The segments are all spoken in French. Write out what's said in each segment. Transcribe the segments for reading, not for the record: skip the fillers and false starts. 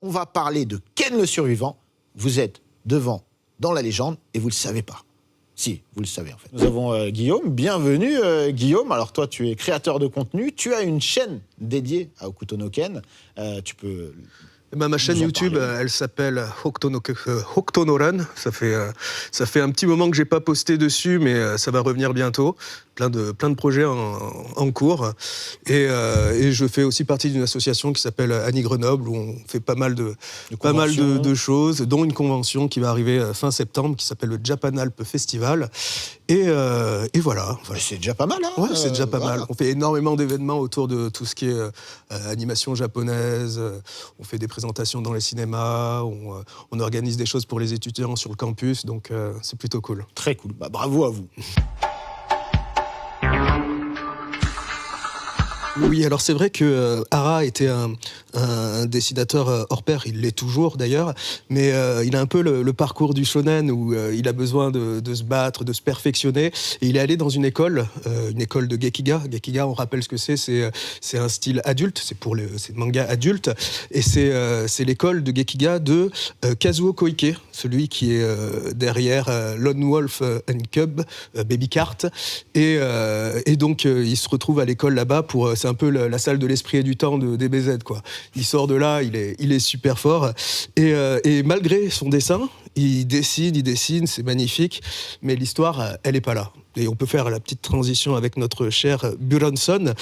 On va parler de Ken le survivant. Vous êtes devant dans la légende et vous ne le savez pas. Si, vous le savez en fait. Nous avons Guillaume. Bienvenue Guillaume. Alors toi, tu es créateur de contenu. Tu as une chaîne dédiée à Hokuto no Ken. Tu peux... Ma chaîne YouTube, elle s'appelle Hokuto no Run. Ça fait un petit moment que j'ai pas posté dessus, mais ça va revenir bientôt. Plein de projets en cours. Et je fais aussi partie d'une association qui s'appelle Annie Grenoble, où on fait pas mal de choses, dont une convention qui va arriver fin septembre, qui s'appelle le Japan Alp Festival. Et voilà. C'est déjà pas mal, hein. Ouais, c'est déjà pas mal. On fait énormément d'événements autour de tout ce qui est animation japonaise. On fait des présentations dans les cinémas. On organise des choses pour les étudiants sur le campus. Donc, c'est plutôt cool. Très cool. Bah, bravo à vous. Oui, alors c'est vrai que Hara était un dessinateur hors pair, il l'est toujours d'ailleurs, mais il a un peu le parcours du shonen où il a besoin de se battre, de se perfectionner, et il est allé dans une école de Gekiga. Gekiga, on rappelle ce que c'est un style adulte, c'est manga adulte, et c'est l'école de Gekiga de Kazuo Koike, celui qui est derrière Lone Wolf and Cub, Baby Cart, et donc il se retrouve à l'école là-bas c'est un peu la salle de l'esprit et du temps de DBZ, quoi. Il sort de là, il est super fort. Et malgré son dessin, il dessine, c'est magnifique, mais l'histoire, elle n'est pas là. Et on peut faire la petite transition avec notre cher Buronson.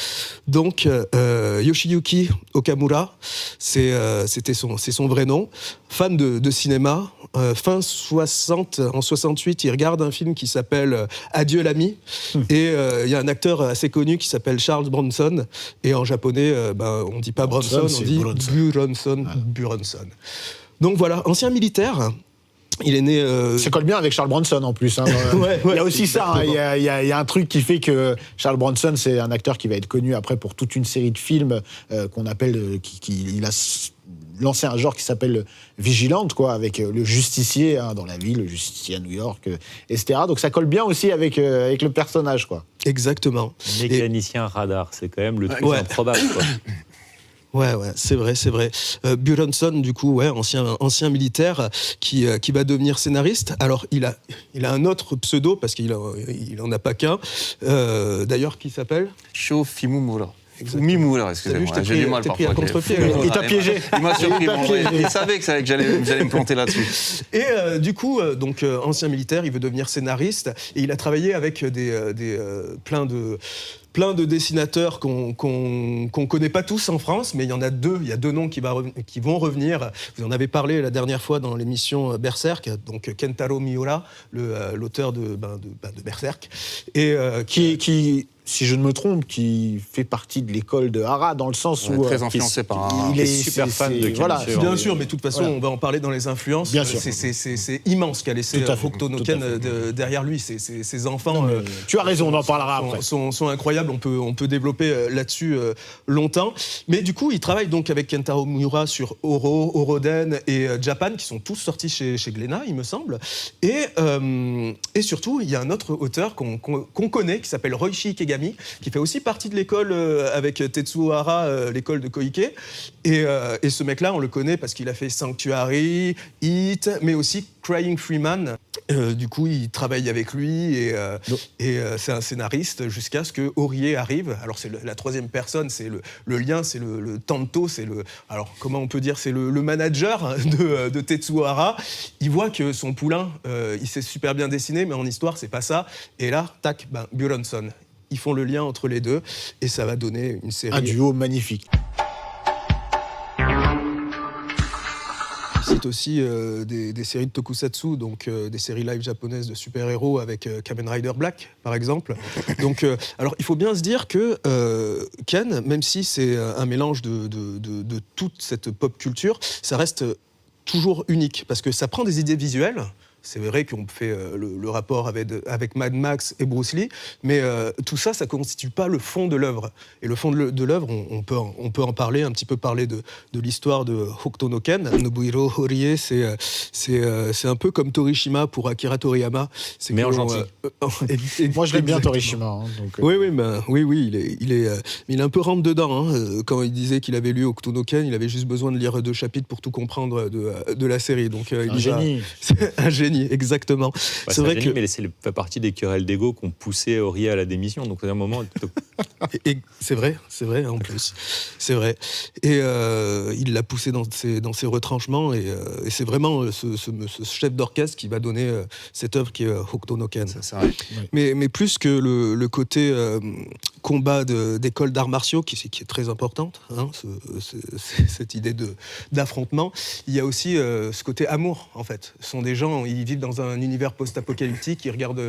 Donc, Yoshiyuki Okamura, c'est son vrai nom. Fan de cinéma. Fin 60, en 68, il regarde un film qui s'appelle Adieu l'ami. Et il y a un acteur assez connu qui s'appelle Charles Bronson. Et en japonais, on ne dit pas Bronson, on dit Buronson. Donc voilà, ancien militaire. Il est né. Ça colle bien avec Charles Bronson en plus. Hein. Il y a aussi ça. Hein. Il y a un truc qui fait que Charles Bronson, c'est un acteur qui va être connu après pour toute une série de films qu'on appelle. Il a lancé un genre qui s'appelle Vigilante, quoi, avec le justicier dans la ville, le justicier à New York, etc. Donc ça colle bien aussi avec le personnage, quoi. Exactement. Mécanicien radar, c'est quand même le truc improbable, quoi. Ouais, c'est vrai. Buronson, du coup, ancien militaire qui va devenir scénariste. Alors, il a un autre pseudo, parce qu'il en a pas qu'un, d'ailleurs, qui s'appelle Sho Fumimura. Mimura, excusez-moi, j'ai du mal parfois. Il t'a piégé. Il m'a surpris, il savait que j'allais me planter là-dessus. Et du coup, ancien militaire, il veut devenir scénariste, et il a travaillé avec plein de dessinateurs qu'on connaît pas tous en France, mais il y a deux noms qui vont revenir. Vous en avez parlé la dernière fois dans l'émission Berserk, donc Kentaro Miura, l'auteur de Berserk, et qui si je ne me trompe, qui fait partie de l'école de Hara, dans le sens où... Très influencé par il est super fan de voilà. Bien sûr, mais de toute façon, on va en parler dans les influences. Bien sûr. C'est immense qu'a laissé Hokuto no Ken derrière lui. Ses enfants... tu as raison, on en parlera après. Sont incroyables, on peut développer là-dessus longtemps. Mais du coup, il travaille donc avec Kentaro Miura sur Oroden et Japan, qui sont tous sortis chez Glénat, il me semble. Et surtout, il y a un autre auteur qu'on connaît, qui s'appelle Roichi Ikegami, qui fait aussi partie de l'école avec Tetsuo Hara, l'école de Koike. Et ce mec-là, on le connaît parce qu'il a fait Sanctuary, Heat, mais aussi Crying Freeman. Du coup, il travaille avec lui et c'est un scénariste jusqu'à ce que Horie arrive. Alors, c'est la troisième personne, c'est le lien, c'est le Tanto, alors, comment on peut dire, c'est le manager de Tetsuo Hara. Il voit que son poulain, il sait super bien dessiner, mais en histoire, c'est pas ça. Et là, tac, Buronson. Ils font le lien entre les deux et ça va donner une série... Un duo magnifique. Je cite aussi des séries de tokusatsu, donc des séries live japonaises de super-héros avec Kamen Rider Black, par exemple. Donc, alors, il faut bien se dire que Ken, même si c'est un mélange de toute cette pop culture, ça reste toujours unique, parce que ça prend des idées visuelles C'est vrai qu'on fait le rapport avec Mad Max et Bruce Lee, mais tout ça, ça ne constitue pas le fond de l'œuvre. Et le fond de l'œuvre, on peut en parler, un petit peu parler de l'histoire de Hokuto no Ken. Nobuhiro Horie, c'est un peu comme Torishima pour Akira Toriyama. Mais en gentil. Moi, je l'aime bien, Torishima. Hein, donc, oui, il est un peu rentre dedans. Hein. Quand il disait qu'il avait lu Hokuto no Ken, il avait juste besoin de lire 2 chapitres pour tout comprendre de la série. Donc, un génie. C'est un génie. Exactement. C'est vrai que mais ça fait partie des querelles d'ego qui ont poussé Horie à la démission. Donc à un moment, et c'est vrai en plus, c'est vrai. Et il l'a poussé dans ses retranchements. Et c'est vraiment ce chef d'orchestre qui va donner cette œuvre qui est Hokuto no Ken. C'est vrai. Mais plus que le côté combat d'école d'arts martiaux qui est très importante, hein, cette idée d'affrontement, il y a aussi ce côté amour en fait. Ce sont des gens, ils vivent dans un univers post-apocalyptique, ils regardent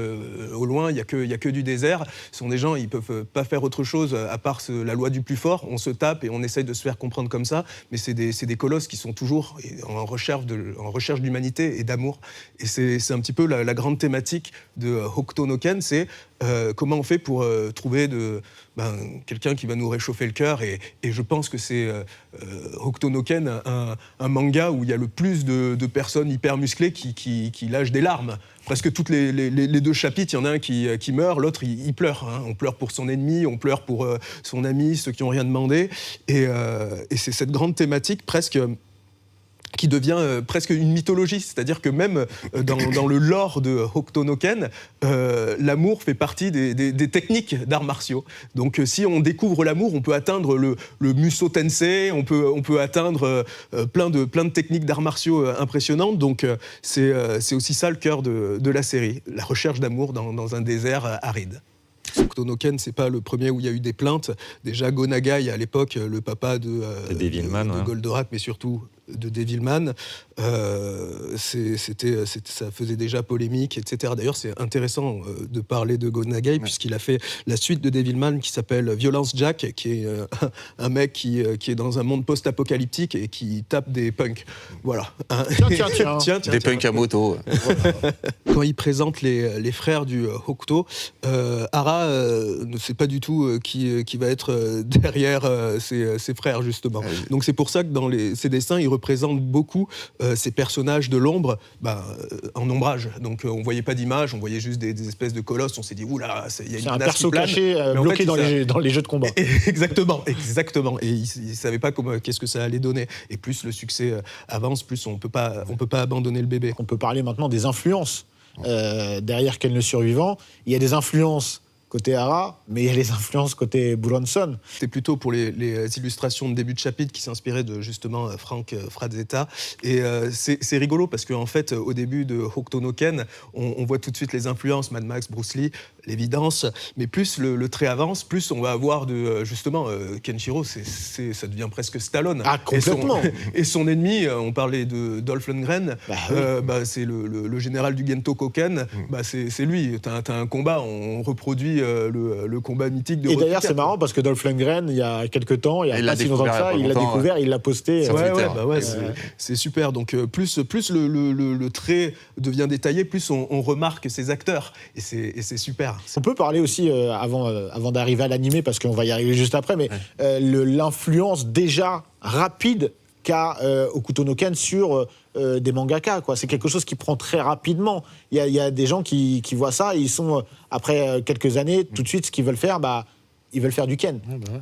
au loin, il y a que du désert. Ce sont des gens, ils peuvent pas faire autre chose à part la loi du plus fort. On se tape et on essaye de se faire comprendre comme ça, mais c'est des colosses qui sont toujours en recherche d'humanité et d'amour. Et c'est un petit peu la grande thématique de Hokuto no Ken, c'est comment on fait pour trouver quelqu'un qui va nous réchauffer le cœur. Et je pense que c'est Hokuto no Ken, un manga où il y a le plus de personnes hyper musclées qui lâchent des larmes. Presque toutes les 2 chapitres, il y en a un qui meurt, l'autre il pleure. Hein. On pleure pour son ennemi, on pleure pour son ami, ceux qui n'ont rien demandé. Et c'est cette grande thématique presque qui devient presque une mythologie, c'est-à-dire que même dans le lore de Hokuto no Ken, l'amour fait partie des techniques d'arts martiaux. Donc si on découvre l'amour, on peut atteindre le Muso Tensei, on peut atteindre plein de techniques d'arts martiaux impressionnantes. Donc c'est aussi ça le cœur de la série, la recherche d'amour dans un désert aride. Hokuto no Ken, c'est pas le premier où il y a eu des plaintes. Déjà Go Nagai, à l'époque, le papa de Goldorak, mais surtout de Devilman, ça faisait déjà polémique, etc. D'ailleurs, c'est intéressant de parler de Go Nagai, puisqu'il a fait la suite de Devilman qui s'appelle Violence Jack, qui est un mec qui est dans un monde post-apocalyptique et qui tape des punks. Voilà. Tiens. Des punks à moto. Quand il présente les frères du Hokuto, Hara ne sait pas du tout qui va être derrière ses frères, justement. Donc c'est pour ça que dans ses dessins, il représente beaucoup ces personnages de l'ombre en ombrage. Donc on voyait pas d'image, on voyait juste des espèces de colosses. On s'est dit, oula, il y a une un perso caché bloqué dans les jeux de combat. Exactement. Et il savait pas qu'est-ce que ça allait donner. Et plus le succès avance, plus on peut pas abandonner le bébé. On peut parler maintenant des influences. Derrière Ken le Survivant, il y a des influences côté Hara, mais il y a les influences côté Bronson. C'était plutôt pour les illustrations de début de chapitre qui s'inspiraient de justement Frank Frazetta. Et c'est rigolo parce qu'en fait, au début de Hokuto no Ken, on voit tout de suite les influences, Mad Max, Bruce Lee, l'évidence. Mais plus le trait avance, plus on va avoir justement Kenshiro, ça devient presque Stallone. Ah, complètement. Et son ennemi, on parlait de Dolph Lundgren, c'est le général du Gento Koken, c'est lui. T'as un combat, on reproduit le combat mythique de Et d'ailleurs, c'est marrant parce que Dolph Lundgren, il y a quelques temps, il y a pas si longtemps que ça, il l'a découvert, il l'a posté. C'est super. Donc plus le trait devient détaillé, plus on remarque ses acteurs. Et c'est super. On peut parler aussi, avant d'arriver à l'animé, parce qu'on va y arriver juste après, mais l'influence déjà rapide qu'a Hokuto no Ken sur des mangaka, quoi. C'est quelque chose qui prend très rapidement. Il y a des gens qui voient ça et ils sont, après quelques années, tout de suite, ce qu'ils veulent faire, ils veulent faire du Ken.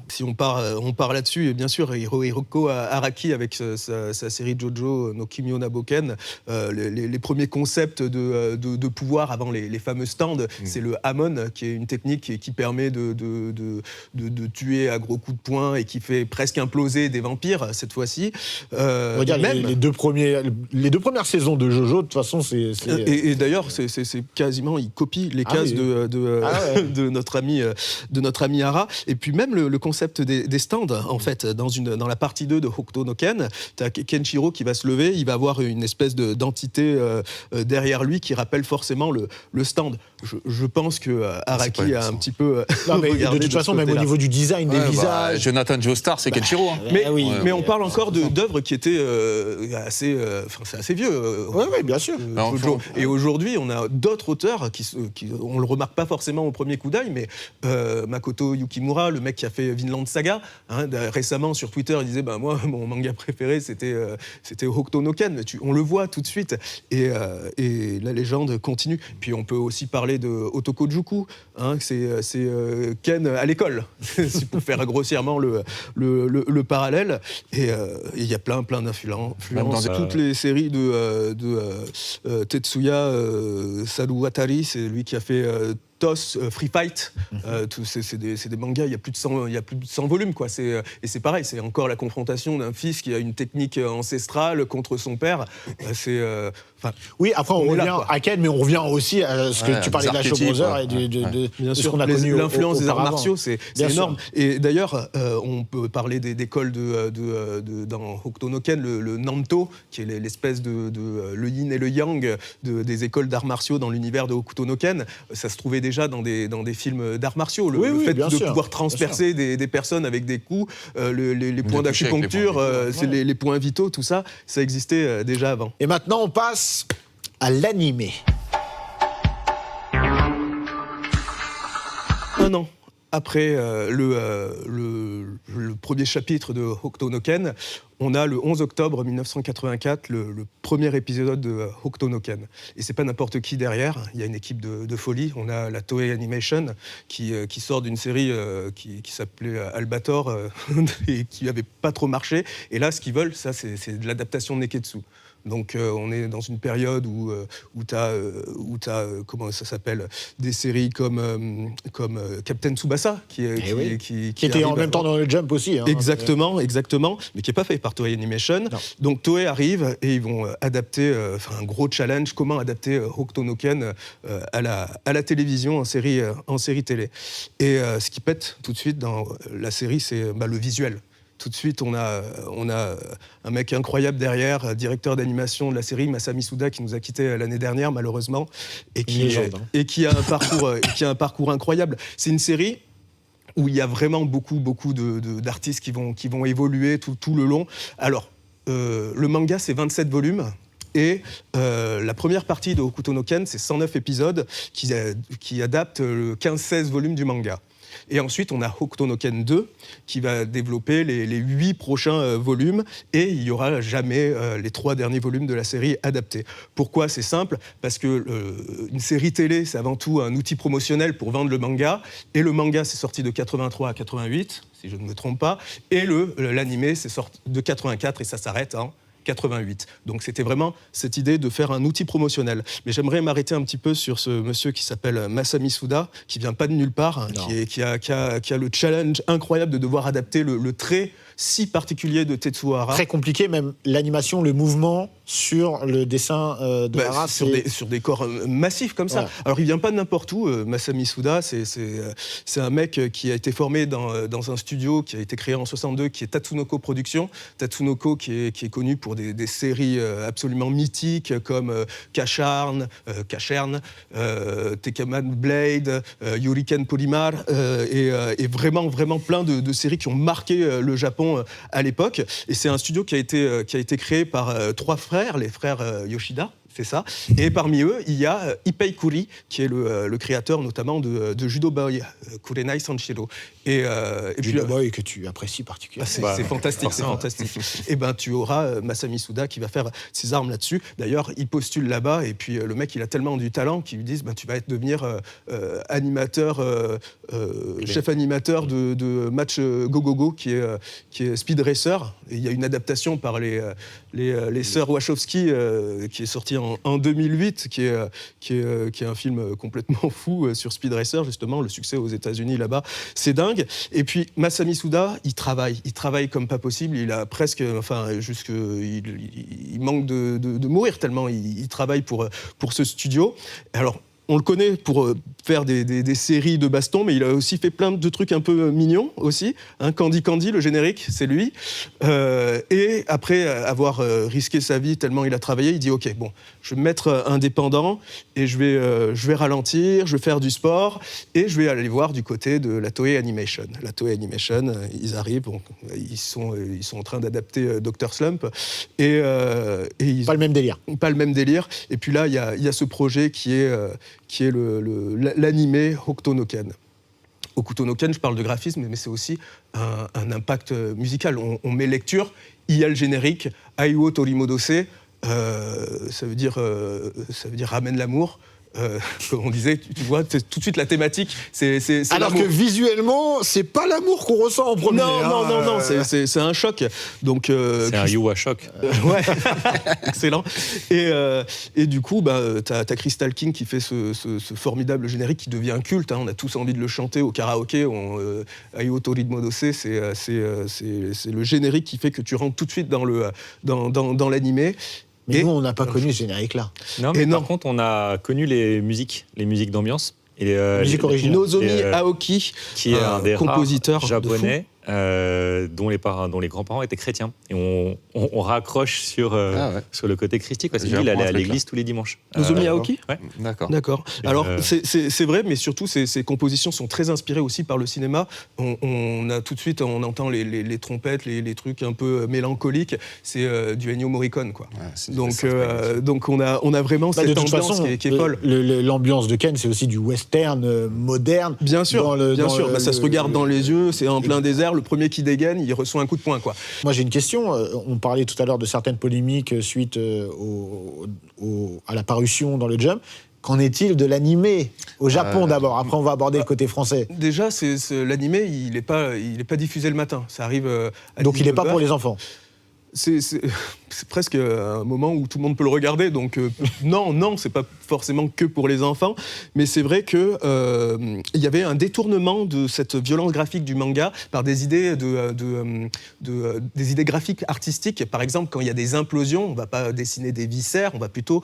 Si on part là-dessus, et bien sûr, Hirohiko Araki avec sa série Jojo no Kimio Naboken, les premiers concepts de pouvoir avant les fameux stands, c'est le Hamon, qui est une technique qui permet de tuer à gros coups de poing et qui fait presque imploser des vampires, cette fois-ci. On va dire les deux premières saisons de Jojo, de toute façon, c'est... Et d'ailleurs, c'est quasiment, il copie les cases de notre ami Hara. etc. Et puis même le concept des stands, en fait, dans la partie 2 de Hokuto no Ken, tu as Kenshiro qui va se lever, il va avoir une espèce d'entité derrière lui qui rappelle forcément le stand. Je pense que Araki a un petit peu non, mais de toute façon, même au niveau du design des visages... Jonathan Joestar, c'est Kenshiro. Hein. Mais on parle encore d'œuvres qui étaient assez vieux. Oui, bien sûr. Et aujourd'hui, on a d'autres auteurs on le remarque pas forcément au premier coup d'œil, mais Makoto Yukimura, le mec qui a fait Vinland Saga, récemment sur Twitter, il disait moi, mon manga préféré, c'était Hokuto no Ken. On le voit tout de suite. Et la légende continue. Puis on peut aussi parler de Otoko Juku, c'est Ken à l'école, pour faire grossièrement le parallèle. Et il y a plein d'influences. Toutes les séries de Tetsuya Saruwatari, c'est lui qui a fait TOS, Free Fight, c'est des mangas, il y a plus de 100 volumes, quoi. Et c'est pareil, c'est encore la confrontation d'un fils qui a une technique ancestrale contre son père. Oui, après on revient à Ken, mais on revient aussi à ce que tu parlais de la Showbrother et de ce qu'on a connu. L'influence des arts martiaux, c'est énorme. Et d'ailleurs, on peut parler d'écoles dans Hokuto no Ken, le Nanto, qui est l'espèce de le yin et le yang des écoles d'arts martiaux dans l'univers de Hokuto no Ken. Ça se trouvait déjà dans des films d'arts martiaux. Le fait de pouvoir transpercer des personnes avec des coups, les points d'acupuncture, les points vitaux, tout ça, ça existait déjà avant. Et maintenant, on passe à l'animé. Un an après le premier chapitre de Hokuto no Ken, on a le 11 octobre 1984 le premier épisode de Hokuto no Ken. Et c'est pas n'importe qui derrière, il y a une équipe de folie. On a la Toei Animation qui sort d'une série qui s'appelait Albator et qui n'avait pas trop marché. Et là, ce qu'ils veulent, ça, c'est de l'adaptation de Neketsu. Donc on est dans une période où t'as comment ça s'appelle, des séries comme Captain Tsubasa qui était en même temps dans le Jump aussi. Exactement, mais qui n'est pas fait par Toei Animation. Non. Donc Toei arrive et ils vont adapter, un gros challenge, comment adapter Hokuto no Ken à la télévision en série télé. Et ce qui pète tout de suite dans la série, c'est le visuel. Tout de suite, on a un mec incroyable derrière, directeur d'animation de la série, Masami Suda, qui nous a quittés l'année dernière, malheureusement, et qui a un parcours incroyable. C'est une série où il y a vraiment beaucoup d'artistes qui vont évoluer tout le long. Alors, le manga, c'est 27 volumes. Et la première partie de Hokuto no Ken, c'est 109 épisodes qui adaptent le 15-16 volumes du manga. Et ensuite, on a Hokuto no Ken 2 qui va développer les 8 prochains volumes et il n'y aura jamais les 3 derniers volumes de la série adaptés. Pourquoi ? C'est simple, parce que une série télé, c'est avant tout un outil promotionnel pour vendre le manga. Et le manga, c'est sorti de 83 à 88, si je ne me trompe pas. Et l'animé, c'est sorti de 84 et ça s'arrête en 88. Donc c'était vraiment cette idée de faire un outil promotionnel. Mais j'aimerais m'arrêter un petit peu sur ce monsieur qui s'appelle Masami Suda, qui vient pas de nulle part, qui a le challenge incroyable de devoir adapter le trait si particulier de Tetsuo Hara. Très compliqué, même l'animation, le mouvement sur le dessin de Hara. Sur des corps massifs comme ça. Ouais. Alors il vient pas de n'importe où, Masami Suda, c'est un mec qui a été formé dans un studio qui a été créé en 62, qui est Tatsunoko Productions. Tatsunoko qui est connu pour des séries absolument mythiques comme Kachern, Tekkaman Blade, Yuriken Polymar et vraiment plein de séries qui ont marqué le Japon à l'époque. Et c'est un studio qui a été créé par 3 frères, les frères Yoshida. C'est ça. Et parmi eux, il y a Ipei Kuri, qui est le créateur notamment de Judo Boy, Kurenai Sanshiro. Judo Boy que tu apprécies particulièrement. C'est fantastique, c'est fantastique. Et tu auras Masami Suda qui va faire ses armes là-dessus. D'ailleurs, il postule là-bas et puis le mec, il a tellement du talent qu'ils lui disent tu vas devenir animateur, chef animateur de match Go qui est Speed Racer. Et il y a une adaptation par les sœurs Wachowski qui est sortie en 2008, qui est un film complètement fou sur Speed Racer, justement, le succès aux États-Unis là-bas, c'est dingue. Et puis Masami Suda, il travaille comme pas possible. Il a presque, il manque de mourir tellement il travaille pour ce studio. Alors, on le connaît pour faire des séries de baston, mais il a aussi fait plein de trucs un peu mignons aussi. Candy Candy, le générique, c'est lui. Et après avoir risqué sa vie tellement il a travaillé, il dit ok, bon, je vais me mettre indépendant et je vais ralentir, je vais faire du sport et je vais aller voir du côté de la Toei Animation. La Toei Animation, ils arrivent, ils sont en train d'adapter Dr. Slump et ils pas le même délire. Pas le même délire. Et puis là, il y a ce projet qui est l'animé Hokuto no Ken. Hokuto no Ken, je parle de graphisme, mais c'est aussi un impact musical. On met lecture, il y a le générique, Aiwo Torimodose, ça veut dire ramène l'amour. Comme on disait, tu vois, tout de suite la thématique, c'est alors l'amour. que visuellement, c'est pas l'amour qu'on ressent en premier. Non, c'est un choc. Donc c'est un Yuwa choc. Ouais, excellent. Et du coup, t'as Crystal King qui fait ce formidable générique qui devient un culte. On a tous envie de le chanter au karaoké. Aiwo Torimodose, c'est le générique qui fait que tu rentres tout de suite dans l'animé. Mais nous, on n'a pas connu ce générique-là. Non, mais par contre, on a connu les musiques d'ambiance. Et les musique originale. Nozomi Aoki, qui est un des compositeur rares japonais dont les grands-parents étaient chrétiens. Et on raccroche sur le côté christique. Parce qu'il allait à l'église tous les dimanches. Nozomi Aoki ? Ouais. D'accord. Alors, c'est vrai, mais surtout, ces compositions sont très inspirées aussi par le cinéma. On a tout de suite, on entend les trompettes, les trucs un peu mélancoliques. C'est du Ennio Morricone, quoi. Ouais, donc on a vraiment cette ambiance qui est folle. L'ambiance de Ken, c'est aussi du western moderne. Bien sûr, ça se regarde dans les yeux, c'est en plein désert. Le premier qui dégaine, il reçoit un coup de poing, quoi. Moi, j'ai une question. On parlait tout à l'heure de certaines polémiques suite à la parution dans le Jump. Qu'en est-il de l'animé au Japon d'abord? Après, on va aborder le côté français. Déjà, l'animé, il est pas diffusé le matin. Ça arrive à donc, il n'est pas 19h. pour les enfants. C'est presque un moment où tout le monde peut le regarder, donc non, c'est pas forcément que pour les enfants, mais c'est vrai que il y avait un détournement de cette violence graphique du manga par des idées des idées graphiques artistiques. Par exemple, quand il y a des implosions, on va pas dessiner des viscères, on va plutôt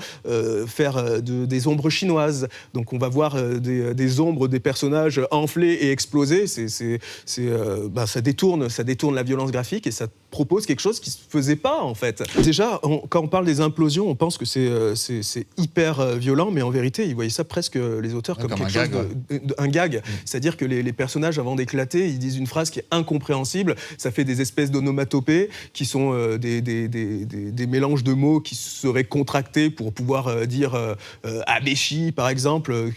faire des ombres chinoises. Donc on va voir des ombres des personnages enflés et exploser. Ça détourne la violence graphique et ça propose quelque chose qui se faisait pas, en fait. Déjà, quand on parle des implosions, on pense que c'est hyper violent, mais en vérité, ils voyaient ça presque, les auteurs, comme quelque chose un gag. C'est-à-dire que les personnages, avant d'éclater, ils disent une phrase qui est incompréhensible. Ça fait des espèces d'onomatopées qui sont des mélanges de mots qui seraient contractés pour pouvoir dire abeshi, par exemple.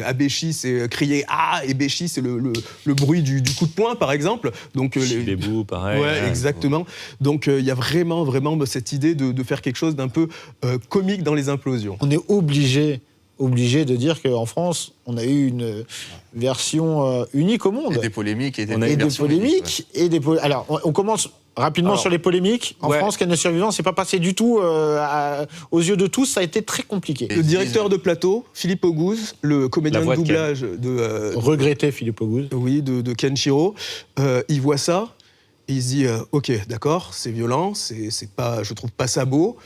Abeshi, c'est crier ah, et beshi, c'est le bruit du coup de poing, par exemple. Donc Shibebou, pareil. Ouais, exactement. Donc il y a vraiment cette idée de faire quelque chose d'un peu comique dans les implosions. On est obligé de dire qu'en France, on a eu une version unique au monde. Et des polémiques. Alors, on commence rapidement sur les polémiques. En France, Ken le Survivant, c'est pas passé du tout aux yeux de tous. Ça a été très compliqué. Le directeur de plateau, Philippe Auguste, le comédien de doublage regretté Philippe Auguste. Oui, de Kenshiro, il voit ça. Et il se dit, ok, d'accord, c'est violent, c'est pas, je trouve pas ça beau.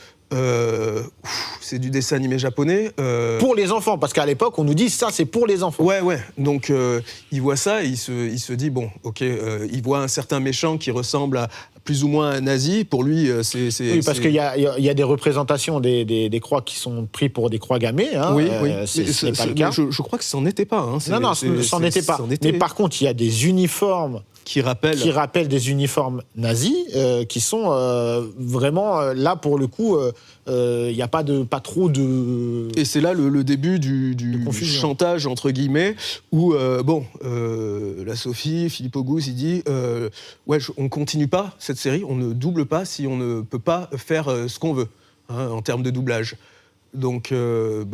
C'est du dessin animé japonais. Pour les enfants, parce qu'à l'époque, on nous dit ça, c'est pour les enfants. Ouais. Donc, il voit ça et il se dit, bon, ok, il voit un certain méchant qui ressemble à plus ou moins un nazi. Pour lui, c'est... Oui, parce qu'il y a des représentations des croix qui sont prises pour des croix gammées. Hein, oui. Ce n'est pas le cas. Je crois que c'en était pas. Hein. Non, c'en était pas. Mais par contre, il y a des uniformes qui rappellent des uniformes nazis, qui sont vraiment là pour le coup. Il n'y a pas trop de... Et c'est là le début du chantage, entre guillemets, où, la Sophie, Philippe Auguste, il dit on ne continue pas cette série, on ne double pas si on ne peut pas faire ce qu'on veut, en termes de doublage. Donc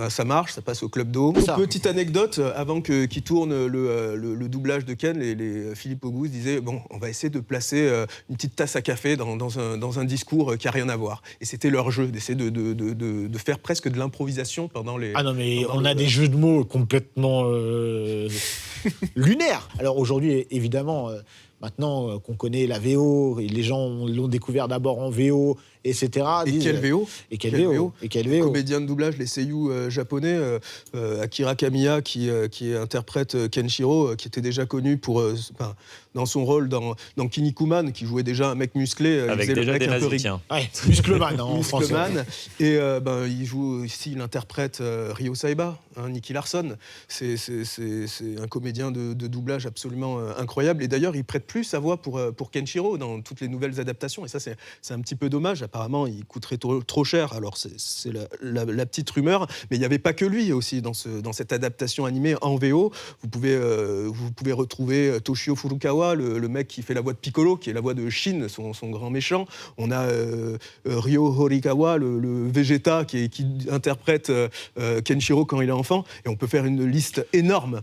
ça marche, ça passe au Club Dôme. Petite anecdote, avant qu'il tourne le doublage de Ken, Philippe Auguste disait on va essayer de placer une petite tasse à café dans un discours qui n'a rien à voir. Et c'était leur jeu, d'essayer de faire presque de l'improvisation pendant les... Ah non, mais on a des jeux de mots complètement lunaires. Alors aujourd'hui, évidemment... Maintenant qu'on connaît la VO, et les gens l'ont découvert d'abord en VO etc. Et quel VO. Et quel VO. Les comédiens de doublage, les seiyuu japonais, Akira Kamiya qui interprète Kenshiro, qui était déjà connu pour dans son rôle dans Kinnikuman, qui jouait déjà un mec musclé. Avec déjà le mec des nazis, tiens. Ouais, Muscleman en français. Et il joue ici, il interprète Ryo Saiba, Nicky Larson. C'est un comédien de doublage absolument incroyable. Et d'ailleurs, il prête plus sa voix pour Kenshiro dans toutes les nouvelles adaptations. Et ça, c'est un petit peu dommage. Apparemment, il coûterait trop cher. Alors, c'est la petite rumeur. Mais il n'y avait pas que lui aussi dans cette adaptation animée en VO. Vous pouvez retrouver Toshio Furukawa, le mec qui fait la voix de Piccolo, qui est la voix de Shin, son grand méchant. On a Ryo Horikawa, le Vegeta, qui interprète Kenshiro quand il est enfant. Et on peut faire une liste énorme.